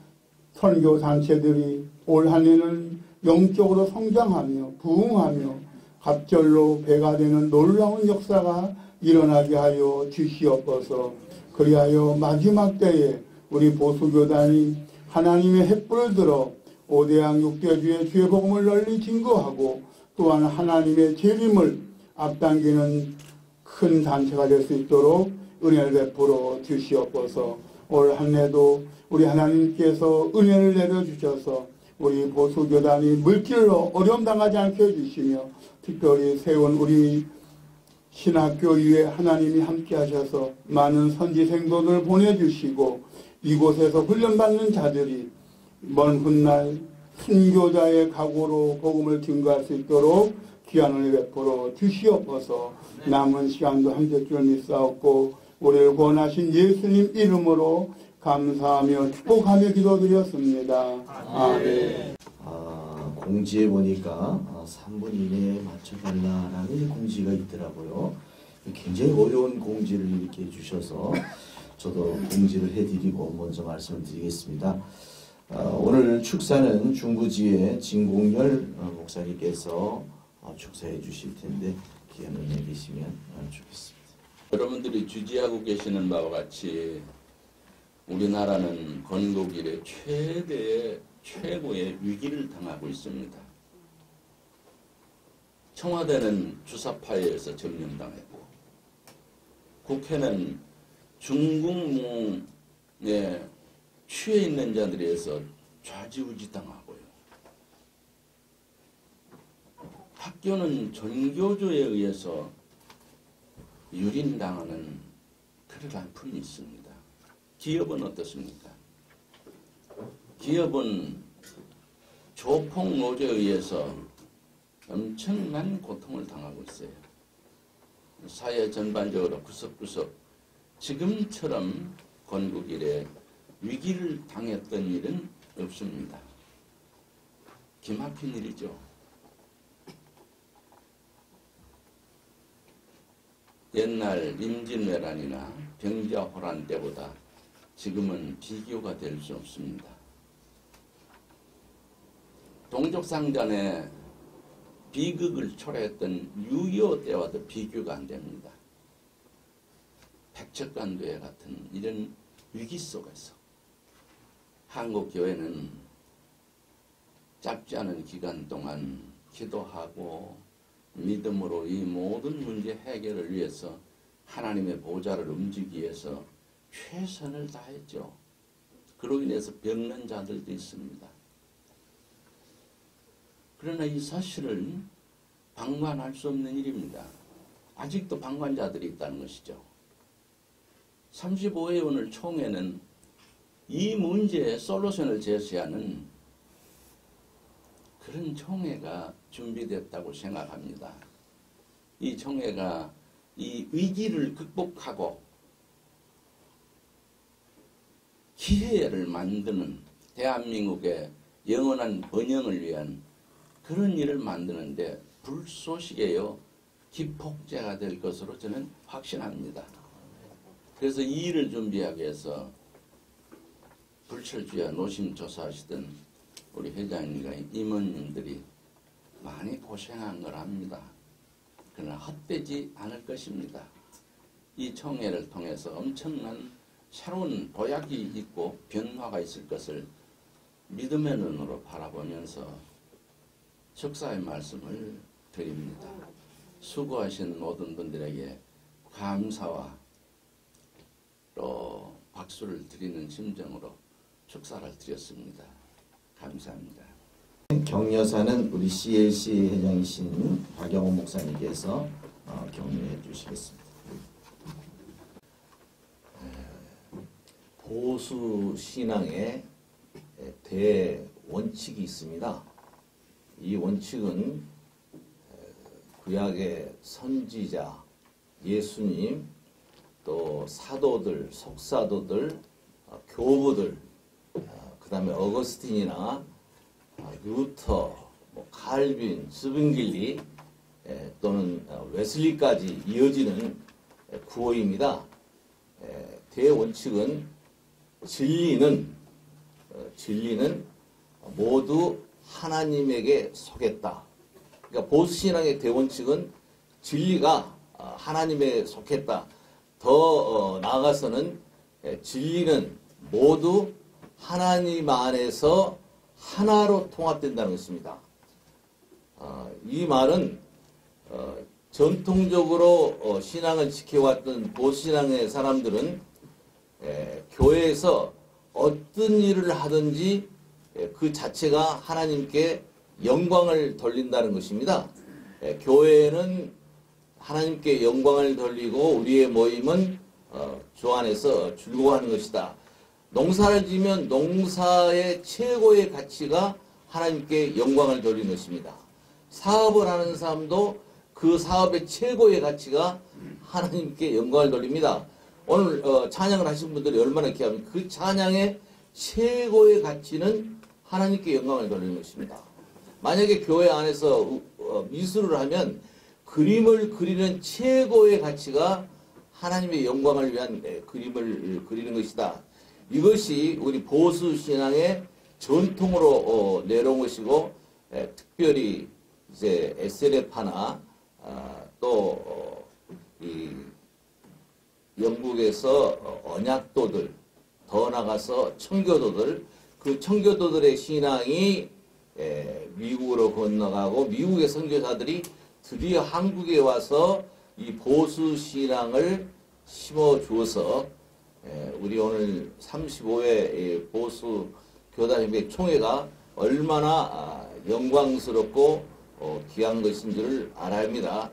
[SPEAKER 4] 선교단체들이 올 한 해는 영적으로 성장하며 부흥하며 갑절로 배가 되는 놀라운 역사가 일어나게 하여 주시옵소서. 그리하여 마지막 때에 우리 보수교단이 하나님의 햇불을 들어 5대양 6대주의 주의 복음을 널리 증거하고 또한 하나님의 재림을 앞당기는 큰 단체가 될 수 있도록 은혜를 베풀어 주시옵소서. 올 한 해도 우리 하나님께서 은혜를 내려주셔서 우리 보수교단이 물질로 어려움 당하지 않게 해주시며 특별히 세운 우리 신학교 위에 하나님이 함께 하셔서 많은 선지생도를 보내주시고 이곳에서 훈련받는 자들이 먼 훗날 순교자의 각오로 복음을 증거할 수 있도록 귀한 은혜 베풀어 주시옵소서. 남은 시간도 함께 줄 믿사옵고 우리를 구원하신 예수님 이름으로 감사하며 축복하며 기도드렸습니다. 아멘.
[SPEAKER 1] 공지에 보니까 3분 이내에 맞춰달라라는 공지가 있더라고요. 굉장히 어려운 공지를 이렇게 해주셔서 저도 공지를 해드리고 먼저 말씀을 드리겠습니다. 오늘 축사는 중부지의 진공열 목사님께서 축사해 주실 텐데 귀한 은혜 계시면 좋겠습니다.
[SPEAKER 5] 여러분들이 주지하고 계시는 바와 같이 우리나라는 건국 이래 최고의 위기를 당하고 있습니다. 청와대는 주사파에 의해서 점령당했고 국회는 중국몽에 취해 있는 자들에 의해서 좌지우지 당하고요. 학교는 전교조에 의해서 유린당하는 그런 아픔이 있습니다. 기업은 어떻습니까? 기업은 조폭 노조에 의해서 엄청난 고통을 당하고 있어요. 사회 전반적으로 구석구석 지금처럼 건국 이래 위기를 당했던 일은 없습니다. 기막힌 일이죠. 옛날 임진왜란이나 병자호란 때보다 지금은 비교가 될 수 없습니다. 동족상잔의 비극을 초래했던 6.25 때와도 비교가 안 됩니다. 백척간도회 같은 이런 위기 속에서 한국교회는 짧지 않은 기간 동안 기도하고 믿음으로 이 모든 문제 해결을 위해서 하나님의 보좌를 움직이기 위해서 최선을 다했죠. 그로 인해서 병난 자들도 있습니다. 그러나 이 사실을 방관할 수 없는 일입니다. 아직도 방관자들이 있다는 것이죠. 35회 오늘 총회는 이 문제에 솔루션을 제시하는 그런 총회가 준비됐다고 생각합니다. 이 총회가 이 위기를 극복하고 기회를 만드는 대한민국의 영원한 번영을 위한 그런 일을 만드는데 불쏘시개요 기폭제가 될 것으로 저는 확신합니다. 그래서 이 일을 준비하기 위해서 불철주야 노심초사하시던 우리 회장님과 임원님들이 많이 고생한 걸 압니다. 그러나 헛되지 않을 것입니다. 이 총회를 통해서 엄청난 새로운 도약이 있고 변화가 있을 것을 믿음의 눈으로 바라보면서 축사의 말씀을 드립니다. 수고하신 모든 분들에게 감사와 또 박수를 드리는 심정으로 축사를 드렸습니다. 감사합니다.
[SPEAKER 1] 격려사는 우리 CLC 회장이신 박영호 목사님께서 격려해 주시겠습니다.
[SPEAKER 6] 보수 신앙의 대원칙이 있습니다. 이 원칙은 구약의 선지자, 예수님, 또 사도들, 속사도들, 교부들, 그 다음에 어거스틴이나 루터, 칼빈, 스빙길리 또는 웨슬리까지 이어지는 구호입니다. 대원칙은 진리는 모두 하나님에게 속했다. 그러니까 보수신앙의 대원칙은 진리가 하나님에 속했다. 더 나아가서는 진리는 모두 하나님 안에서 하나로 통합된다는 것입니다. 이 말은 전통적으로 신앙을 지켜왔던 보수신앙의 사람들은 교회에서 어떤 일을 하든지 그 자체가 하나님께 영광을 돌린다는 것입니다. 교회는 하나님께 영광을 돌리고 우리의 모임은 주 안에서 즐거워하는 것이다. 농사를 지면 농사의 최고의 가치가 하나님께 영광을 돌리는 것입니다. 사업을 하는 사람도 그 사업의 최고의 가치가 하나님께 영광을 돌립니다. 오늘 찬양을 하신 분들이 얼마나 귀합니까? 그 찬양의 최고의 가치는 하나님께 영광을 돌리는 것입니다. 만약에 교회 안에서 미술을 하면 그림을 그리는 최고의 가치가 하나님의 영광을 위한 그림을 그리는 것이다. 이것이 우리 보수신앙의 전통으로 내려온 것이고, 특별히 이제 SNF나 또 이 영국에서 언약도들, 더 나가서 청교도들, 그 청교도들의 신앙이 미국으로 건너가고 미국의 선교사들이 드디어 한국에 와서 이 보수 신앙을 심어주어서 우리 오늘 35회 보수 교단협회 총회가 얼마나 영광스럽고 귀한 것인지를 알아야 합니다.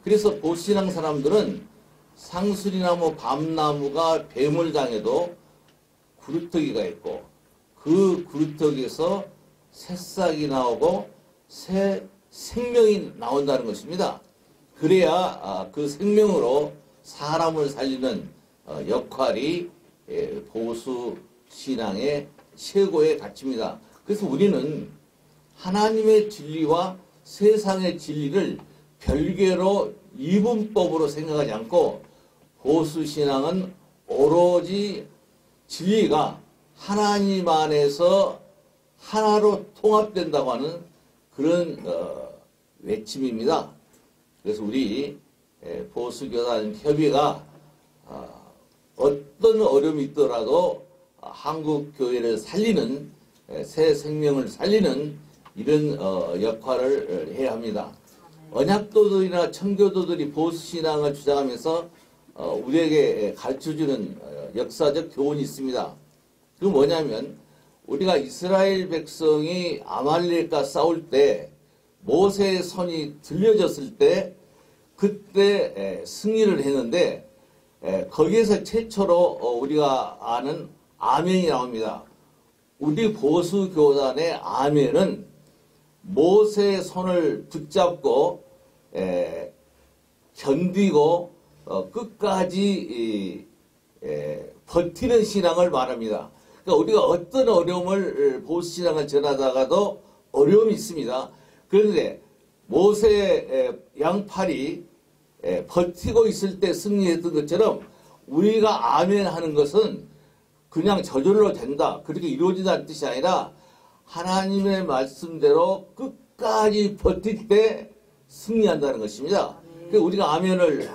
[SPEAKER 6] 그래서 보수신앙 사람들은 상수리나무, 밤나무가 뱀을 당해도 구루터기가 있고 그 구루터기에서 새싹이 나오고 새 생명이 나온다는 것입니다. 그래야 그 생명으로 사람을 살리는 역할이 보수 신앙의 최고의 가치입니다. 그래서 우리는 하나님의 진리와 세상의 진리를 별개로 이분법으로 생각하지 않고 보수 신앙은 오로지 진리가 하나님 안에서 하나로 통합된다고 하는 그런 외침입니다. 그래서 우리 보수교단 협의가 어떤 어려움이 있더라도 한국 교회를 살리는 새 생명을 살리는 이런 역할을 해야 합니다. 언약도들이나 청교도들이 보수신앙을 주장하면서 우리에게 가르쳐주는 역사적 교훈이 있습니다. 그 뭐냐면 우리가 이스라엘 백성이 아말렉과 싸울 때 모세의 손이 들려졌을 때 그때 승리를 했는데 거기에서 최초로 우리가 아는 아멘이 나옵니다. 우리 보수교단의 아멘은 모세의 손을 붙잡고 견디고 끝까지 버티는 신앙을 말합니다. 그러니까 우리가 어떤 어려움을 보수신앙을 전하다가도 어려움이 있습니다. 그런데 모세의 양팔이 버티고 있을 때 승리했던 것처럼 우리가 아멘 하는 것은 그냥 저절로 된다, 그렇게 이루어진다는 뜻이 아니라 하나님의 말씀대로 끝까지 버틸 때 승리한다는 것입니다. 그러니까 우리가 아멘을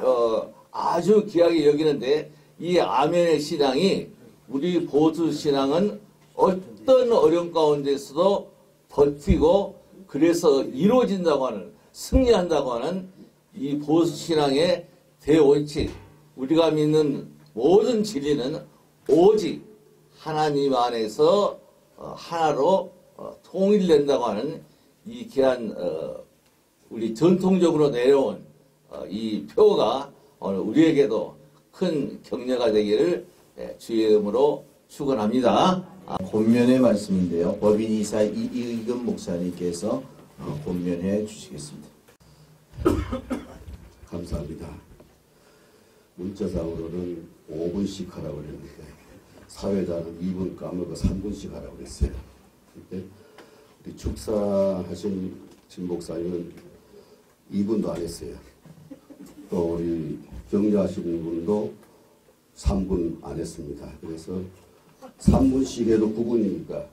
[SPEAKER 6] 아주 귀하게 여기는데 이 아멘의 신앙이 우리 보수 신앙은 어떤 어려움 가운데서도 버티고 그래서 이루어진다고 하는, 승리한다고 하는 이 보수 신앙의 대원칙, 우리가 믿는 모든 진리는 오직 하나님 안에서 하나로 통일된다고 하는 이 귀한 우리 전통적으로 내려온 이 표가 오늘 우리에게도 큰 격려가 되기를 주의 이름으로 축원합니다.
[SPEAKER 1] 권면의 말씀인데요. 법인 이사 이의금 목사님께서 권면해 주시겠습니다.
[SPEAKER 7] 감사합니다. 문자상으로는 5분씩 하라고 그랬는데 사회자는 2분 까먹고 3분씩 하라고 그랬어요. 근데 우리 축사하신 진 목사님은 2분도 안 했어요. 또 우리 격려하신 분도 3분 안 했습니다. 그래서 3분씩 해도 9분이니까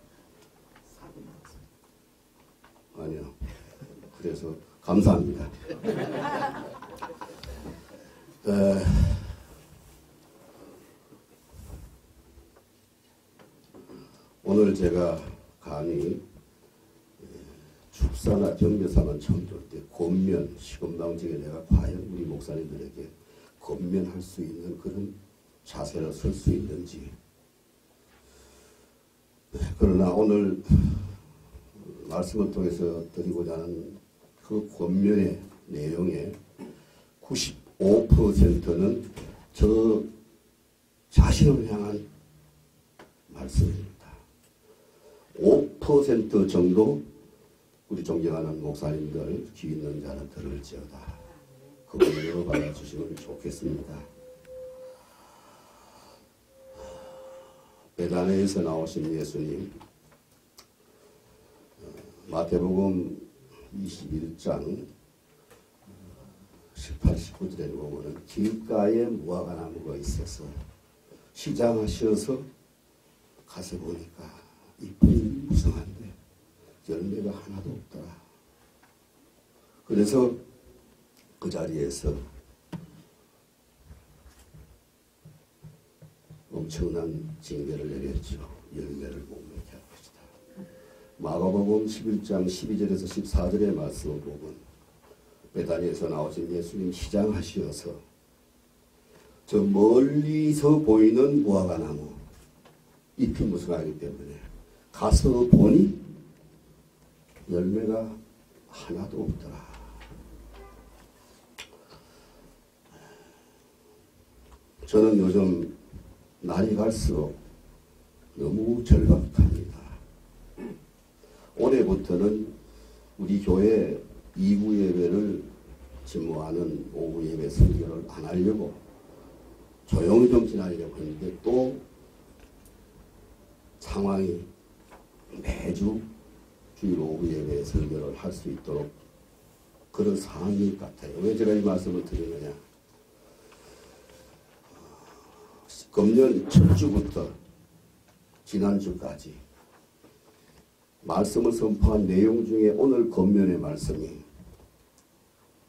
[SPEAKER 7] 아니요. 그래서 감사합니다. 오늘 제가 감히 축사나 경배사만 처음 들 때 권면, 시금당 중에 내가 과연 우리 목사님들에게 권면할 수 있는 그런 자세로 설 수 있는지. 그러나 오늘 말씀을 통해서 드리고자 하는 그 권면의 내용의 95%는 저 자신을 향한 말씀입니다. 5% 정도 우리 존경하는 목사님들 귀 있는 자는 들을지어다. 그분으로 받아주시면 좋겠습니다. 베다니에서 나오신 예수님, 마태복음 21장 18, 19절에 보면 길가에 무화과 나무가 있어서 시장하셔서 가서 보니까 잎이 무성한데 열매가 하나도 없더라. 그래서 그 자리에서 엄청난 징계를 내렸죠. 열매를 못 맺게 할 것이다. 마가복음 11장 12절에서 14절의 말씀을 보면 베다니에서 나오신 예수님 시장하시어서 저 멀리서 보이는 무화과 나무 잎이 무성하기 때문에 가서 보니 열매가 하나도 없더라. 저는 요즘 날이 갈수록 너무 절박합니다. 올해부터는 우리 교회 2부 예배를 집무하는 오후 예배 설교를 안 하려고 조용히 좀 지나려고 했는데 또 상황이 매주 주일 오후 예배 설교를 할 수 있도록 그런 상황인 것 같아요. 왜 제가 이 말씀을 드리느냐. 금년 첫 주부터 지난주까지 말씀을 선포한 내용 중에 오늘 금년의 말씀이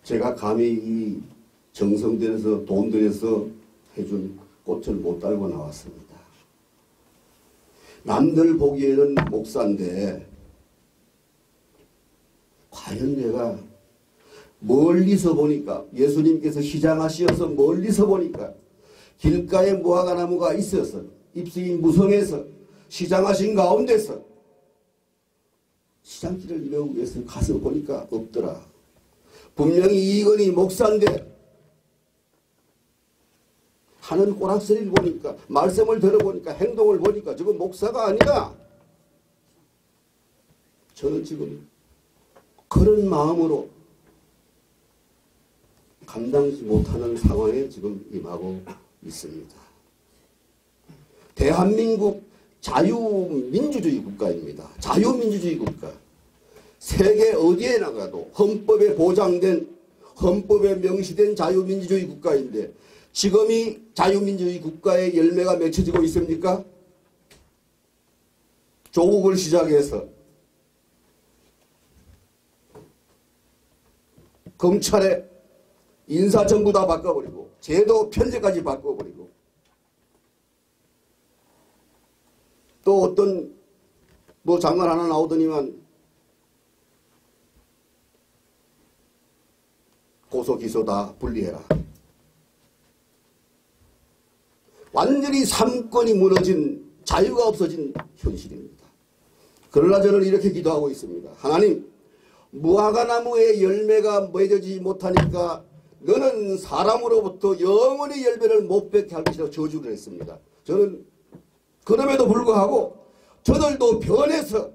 [SPEAKER 7] 제가 감히 이 정성들여서 돈 들여서 해준 꽃을 못 달고 나왔습니다. 남들 보기에는 목사인데 과연 내가 멀리서 보니까 예수님께서 시장하시어서 멀리서 보니까 길가에 무화과 나무가 있어서 잎이 무성해서 시장하신 가운데서 시장길을 메우기 위해서 가서 보니까 없더라. 분명히 이건희 목사인데 하는 꼬락서리를 보니까 말씀을 들어보니까 행동을 보니까 저건 목사가 아니야. 저는 지금 그런 마음으로 감당하지 못하는 상황에 지금 임하고 있습니다. 대한민국 자유민주주의 국가입니다. 자유민주주의 국가. 세계 어디에 나가도 헌법에 보장된 헌법에 명시된 자유민주주의 국가인데 지금 이 자유민주주의 국가의 열매가 맺혀지고 있습니까? 조국을 시작해서 검찰의 인사정부 다 바꿔버리고 제도 편제까지 바꿔버리고 또 어떤 뭐 장관 하나 나오더니만 고소 기소 다 분리해라. 완전히 삼권이 무너진 자유가 없어진 현실입니다. 그러나 저는 이렇게 기도하고 있습니다. 하나님, 무화과 나무의 열매가 맺어지지 못하니까 너는 사람으로부터 영원히 열매를 못 맺게 할 것이라고 저주를 했습니다. 저는 그럼에도 불구하고 저들도 변해서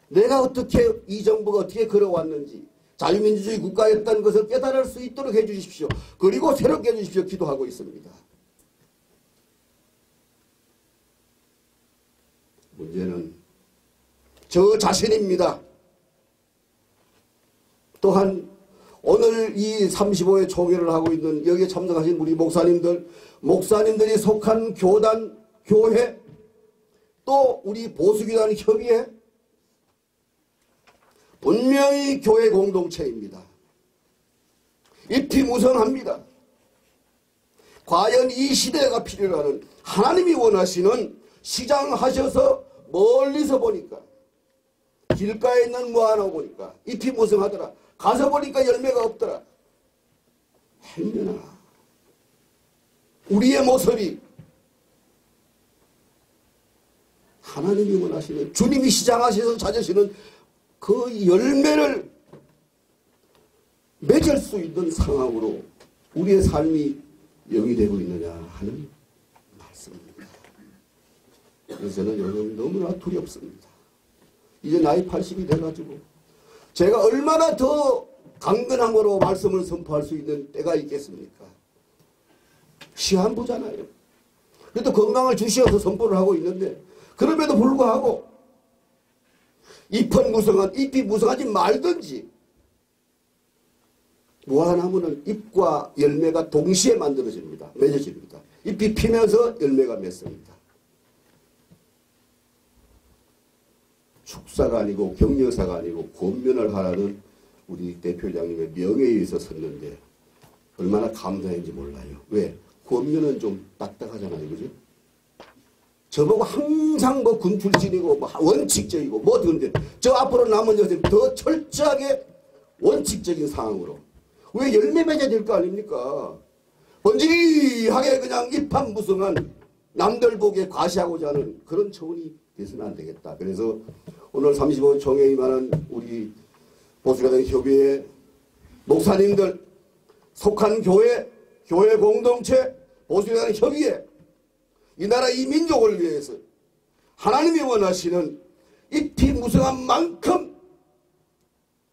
[SPEAKER 7] 내가 어떻게 이 정부가 어떻게 걸어왔는지 자유민주주의 국가였다는 것을 깨달을 수 있도록 해주십시오. 그리고 새롭게 해주십시오. 기도하고 있습니다. 문제는 저 자신입니다. 또한 오늘 이 35회 총회를 하고 있는 여기에 참석하신 우리 목사님들이 속한 교단, 교회, 또 우리 보수교단 협의회, 분명히 교회 공동체입니다. 잎이 무성합니다. 과연 이 시대가 필요로 하는 하나님이 원하시는 시장하셔서 멀리서 보니까 길가에 있는 뭐 하나 보니까 잎이 무성하더라. 가서 보니까 열매가 없더라. 행여나 우리의 모습이 하나님이 원하시는 주님이 시장하셔서 찾으시는 그 열매를 맺을 수 있는 상황으로 우리의 삶이 영위되고 있느냐 하는 말씀입니다. 그래서 저는 요즘 너무나 두렵습니다. 이제 나이 80이 돼가지고 제가 얼마나 더 강건함으로 말씀을 선포할 수 있는 때가 있겠습니까? 시한부잖아요. 그래도 건강을 주시어서 선포를 하고 있는데 그럼에도 불구하고 잎이 무성하지 말든지 무화과나무는 잎과 열매가 동시에 만들어집니다. 맺어집니다. 잎이 피면서 열매가 맺습니다. 축사가 아니고 격려사가 아니고 권면을 하라는 우리 대표장님의 명예에 의해서 섰는데 얼마나 감사했는지 몰라요. 왜? 권면은 좀 딱딱하잖아요. 그죠? 저보고 항상 뭐 군출신이고 뭐 원칙적이고 뭐 어떤데 저 앞으로 남은 여생 더 철저하게 원칙적인 상황으로 왜 열매 맺어야 될 거 아닙니까? 번지하게 그냥 입한무성한 남들 보기에 과시하고자 하는 그런 처운이 돼서는 안 되겠다. 그래서 오늘 35총회에 임하는 우리 보수가정 협의회 목사님들 속한 교회 공동체 보수가정 협의회 이 나라 이 민족을 위해서 하나님이 원하시는 잎이 무성한 만큼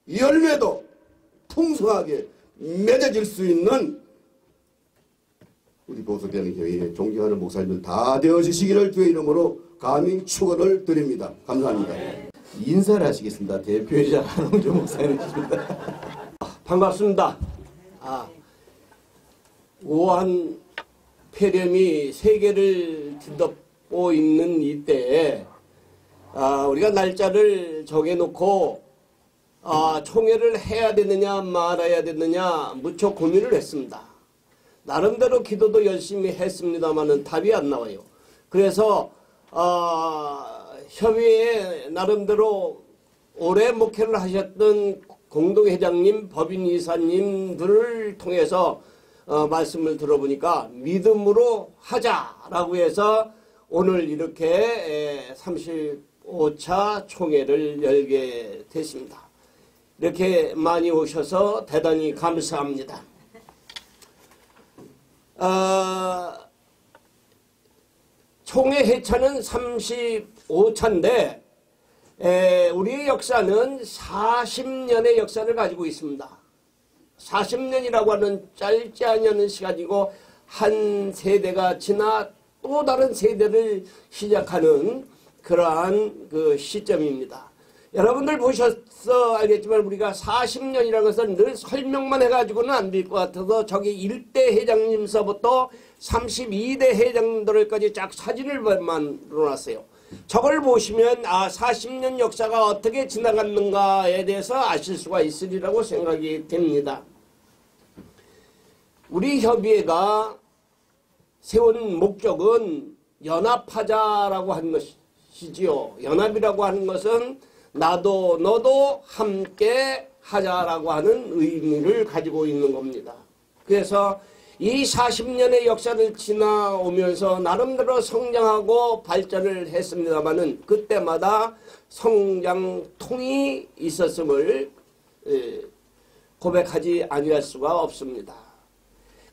[SPEAKER 7] 열매도 풍성하게 맺어질 수 있는 우리 보수가정 협의회 존경하는 목사님들 다 되어주시기를 주의 이름으로 감히 축원을 드립니다. 감사합니다.
[SPEAKER 1] 인사를 하시겠습니다. 대표이사 한홍조 목사님이십니다.
[SPEAKER 8] 반갑습니다. 우한 폐렴이 세계를 뒤덮고 있는 이때에 우리가 날짜를 정해놓고 총회를 해야 되느냐 말아야 되느냐 무척 고민을 했습니다. 나름대로 기도도 열심히 했습니다마는 답이 안 나와요. 그래서 협의회 나름대로 오래 목회를 하셨던 공동회장님, 법인이사님들을 통해서 말씀을 들어보니까 믿음으로 하자라고 해서 오늘 이렇게 35차 총회를 열게 됐습니다. 이렇게 많이 오셔서 대단히 감사합니다. 총회 회차는 35차인데 우리의 역사는 40년의 역사를 가지고 있습니다. 40년이라고 하는 짧지 않은 시간이고 한 세대가 지나 또 다른 세대를 시작하는 그러한 그 시점입니다. 여러분들 보셔서 알겠지만 우리가 40년이라는 것은 늘 설명만 해가지고는 안 될 것 같아서 저기 1대 회장님서부터 32대 회장들까지 쫙 사진을 만들어놨어요. 저걸 보시면 40년 역사가 어떻게 지나갔는가에 대해서 아실 수가 있으리라고 생각이 됩니다. 우리 협의회가 세운 목적은 연합하자라고 하는 것이지요. 연합이라고 하는 것은 나도 너도 함께 하자라고 하는 의미를 가지고 있는 겁니다. 그래서 이 40년의 역사를 지나오면서 나름대로 성장하고 발전을 했습니다마는 그때마다 성장통이 있었음을 고백하지 아니할 수가 없습니다.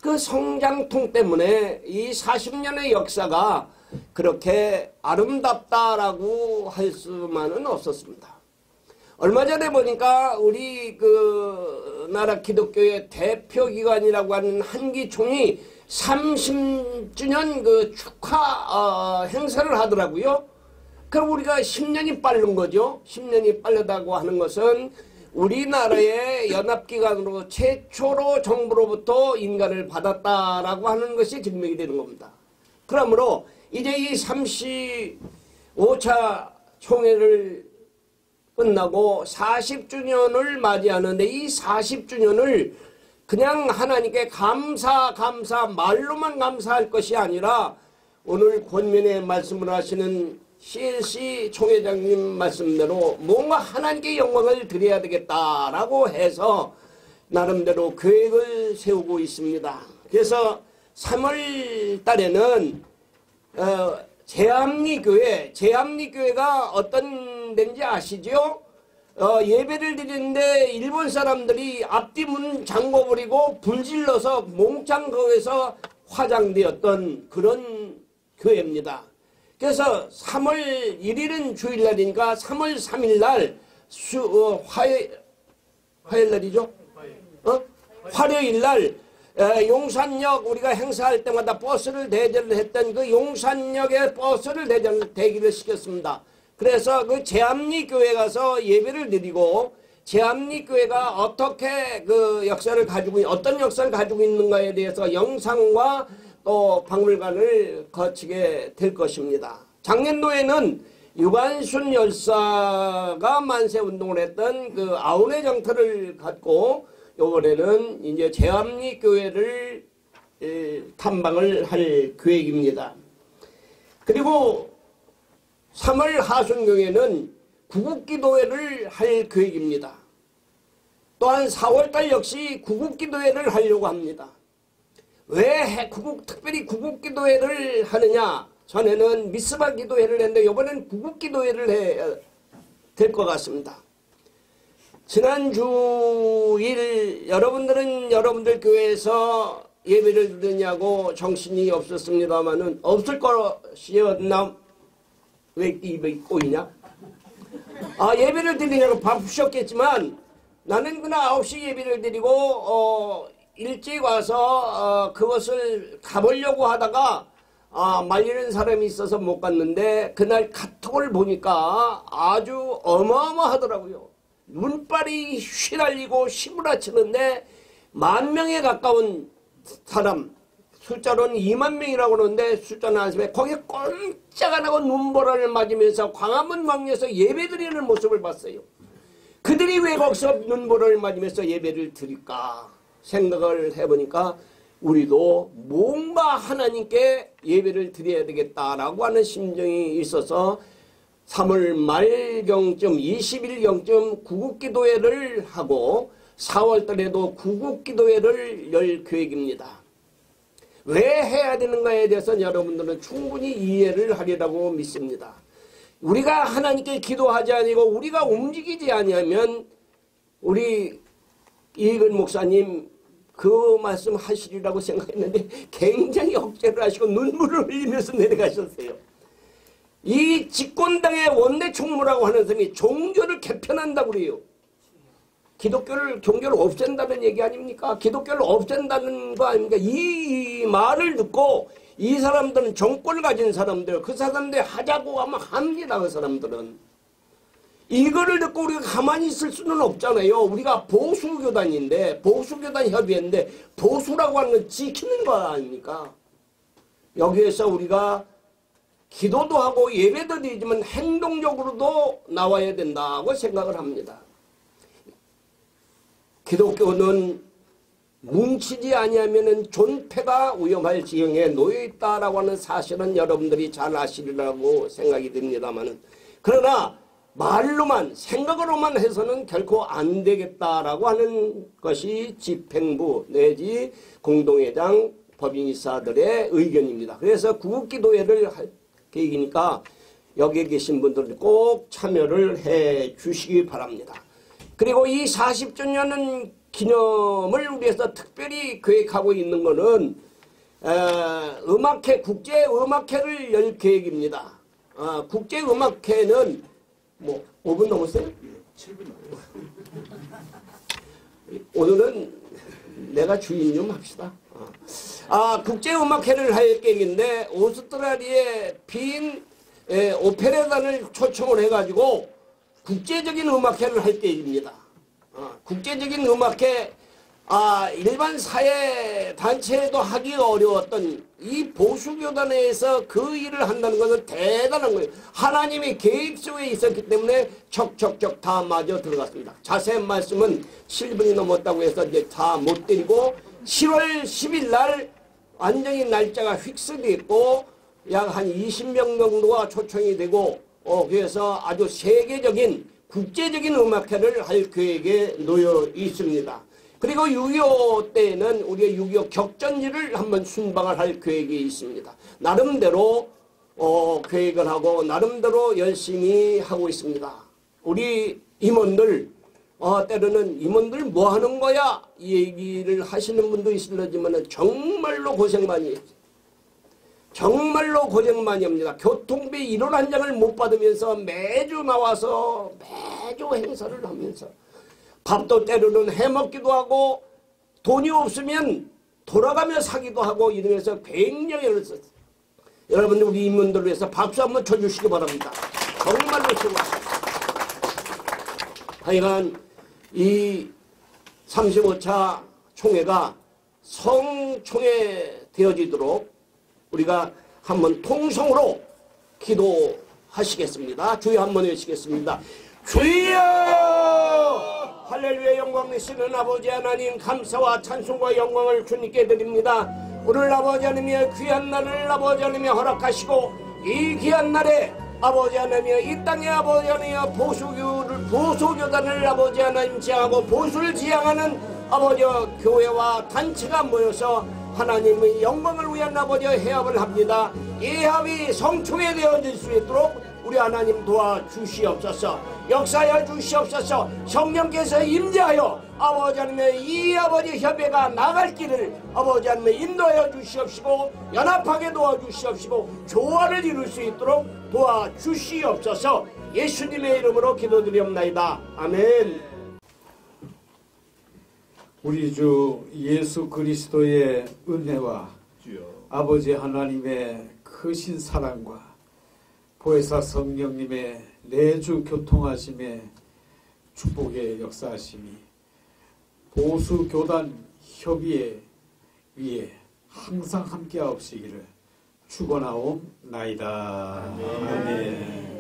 [SPEAKER 8] 그 성장통 때문에 이 40년의 역사가 그렇게 아름답다라고 할 수만은 없었습니다. 얼마 전에 보니까 우리 그 나라 기독교의 대표기관이라고 하는 한기총이 30주년 그 축하 행사를 하더라고요. 그럼 우리가 10년이 빠른 거죠. 10년이 빠르다고 하는 것은 우리나라의 연합기관으로 최초로 정부로부터 인가를 받았다라고 하는 것이 증명이 되는 겁니다. 그러므로 이제 이 35차 총회를 끝나고 40주년을 맞이하는데 이 40주년을 그냥 하나님께 감사 말로만 감사할 것이 아니라 오늘 권면에 말씀을 하시는 CLC 총회장님 말씀대로 뭔가 하나님께 영광을 드려야 되겠다라고 해서 나름대로 계획을 세우고 있습니다. 그래서 3월 달에는 제암리교회가 어떤 데인지 아시죠? 예배를 드리는데 일본 사람들이 앞뒤 문 잠궈버리고 불질러서 몽창 거에서 화장되었던 그런 교회입니다. 그래서 3월 1일은 주일날이니까 3월 3일날 화요일날이죠? 화요일날 용산역 우리가 행사할 때마다 버스를 대절을 했던 그 용산역에 버스를 대기를 시켰습니다. 그래서 그 제암리교회 가서 예배를 드리고 제암리교회가 어떻게 그 역사를 가지고 어떤 역사를 가지고 있는가에 대해서 영상과 또 박물관을 거치게 될 것입니다. 작년도에는 유관순 열사가 만세운동을 했던 그 아우네 장터를 갖고 이번에는 이제 제암리교회를 탐방을 할 계획입니다. 그리고 3월 하순경에는 구국기도회를 할 계획입니다. 또한 4월달 역시 구국기도회를 하려고 합니다. 왜 특별히 구국기도회를 하느냐? 전에는 미스바 기도회를 했는데 이번엔 구국기도회를 해야 될 것 같습니다. 지난 주일 여러분들은 여러분들 교회에서 예배를 드리냐고 정신이 없었습니다만은 없을 것이었나? 왜 입에 꼬이냐? 예배를 드리냐고 바쁘셨겠지만 나는 그날 9시 예배를 드리고 일찍 와서 그것을 가보려고 하다가 말리는 사람이 있어서 못 갔는데 그날 카톡을 보니까 아주 어마어마하더라고요. 눈발이 휘날리고 시무라치는데 10,000명에 가까운 사람, 숫자로는 20,000명이라고 그러는데 숫자는 안 쓰면 거기에 꼼짝 안 하고 눈보라를 맞으면서 광화문 왕래에서 예배드리는 모습을 봤어요. 그들이 왜 거기서 눈보라를 맞으면서 예배를 드릴까 생각을 해보니까 우리도 뭔가 하나님께 예배를 드려야 되겠다라고 하는 심정이 있어서 3월 말경쯤 20일경쯤 구국기도회를 하고 4월달에도 구국기도회를 열 계획입니다. 왜 해야 되는가에 대해서는 여러분들은 충분히 이해를 하리라고 믿습니다. 우리가 하나님께 기도하지 아니고 우리가 움직이지 아니하면 우리 이익은 목사님 그 말씀 하시리라고 생각했는데 굉장히 억제를 하시고 눈물을 흘리면서 내려가셨어요. 이 집권당의 원내 총무라고 하는 사람이 종교를 개편한다고 그래요. 종교를 없앤다는 얘기 아닙니까? 기독교를 없앤다는 거 아닙니까? 이 말을 듣고 이 사람들은 정권을 가진 사람들, 그 사람들이 하자고 하면 합니다. 그 사람들은. 이거를 듣고 우리가 가만히 있을 수는 없잖아요. 우리가 보수교단인데, 보수교단 협의회인데 보수라고 하는 건 지키는 거 아닙니까? 여기에서 우리가 기도도 하고 예배도 드리지만 행동적으로도 나와야 된다고 생각을 합니다. 기독교는 뭉치지 아니하면 존폐가 위험할 지경에 놓여있다라고 하는 사실은 여러분들이 잘 아시리라고 생각이 듭니다만 그러나 말로만 생각으로만 해서는 결코 안 되겠다라고 하는 것이 집행부 내지 공동회장 법인이사들의 의견입니다. 그래서 구국기도회를 할 계획이니까 여기에 계신 분들 꼭 참여를 해 주시기 바랍니다. 그리고 이 40주년 기념을 위해서 특별히 계획하고 있는 것은 음악회, 국제음악회를 열 계획입니다. 국제음악회는 뭐 5분 넘었어요? 7분 오늘은 내가 주인 좀 합시다. 국제음악회를 할 계획인데 오스트라리아의 빈 오페라단을 초청을 해가지고 국제적인 음악회를 할 계획입니다. 국제적인 음악회 일반 사회 단체에도 하기가 어려웠던 이 보수교단에서 그 일을 한다는 것은 대단한 거예요. 하나님의 계획 속에 있었기 때문에 척척척 다 맞아 들어갔습니다. 자세한 말씀은 7분이 넘었다고 해서 이제 다 못 드리고 7월 10일 날 완전히 날짜가 픽스되어 있고 약 한 20명 정도가 초청이 되고 그래서 아주 세계적인 국제적인 음악회를 할 계획에 놓여 있습니다. 그리고 6.25 때에는 우리가 6.25 격전지를 한번 순방을 할 계획이 있습니다. 나름대로 계획을 하고 나름대로 열심히 하고 있습니다. 우리 임원들 때로는 임원들 뭐 하는 거야? 이 얘기를 하시는 분도 있을지만 정말로 고생 많이 했어요. 정말로 고생 많이 합니다. 교통비 1원 한 장을 못 받으면서 매주 나와서 매주 행사를 하면서 밥도 때로는 해먹기도 하고 돈이 없으면 돌아가며 사기도 하고 이러면서 굉장히 어렸어요. 여러분들 우리 인문들을 위해서 박수 한번 쳐주시기 바랍니다. 정말로 수고하셨습니다. 하여간 이 35차 총회가 성총회 되어지도록 우리가 한번 통성으로 기도하시겠습니다. 주여 한번 외치겠습니다. 주여! 할렐루야. 영광 되시는 아버지 하나님, 감사와 찬송과 영광을 주님께 드립니다. 오늘 아버지 하나님의 귀한 날을 아버지 하나님이 허락하시고 이 귀한 날에 아버지 하나님의 이 땅에 아버지 하나님의 보수교단을 아버지 하나님 지향하고 보수를 지향하는 아버지 교회와 단체가 모여서 하나님의 영광을 위한 아버지 해합을 합니다. 이 합이 성총회 되어질 수 있도록 우리 하나님 도와주시옵소서. 역사하여 주시옵소서. 성령께서 임재하여 아버지 하나님의 이 아버지 협회가 나갈 길을 아버지 하나님의 인도하여 주시옵시고 연합하게 도와주시옵시고 조화를 이룰 수 있도록 도와주시옵소서. 예수님의 이름으로 기도드리옵나이다. 아멘.
[SPEAKER 2] 우리 주 예수 그리스도의 은혜와 아버지 하나님의 크신 사랑과 보혜사 성령님의 내주 교통하심의 축복의 역사하심이 보수교단 협의회 위에 항상 함께하옵시기를 축원하옵나이다. 아멘.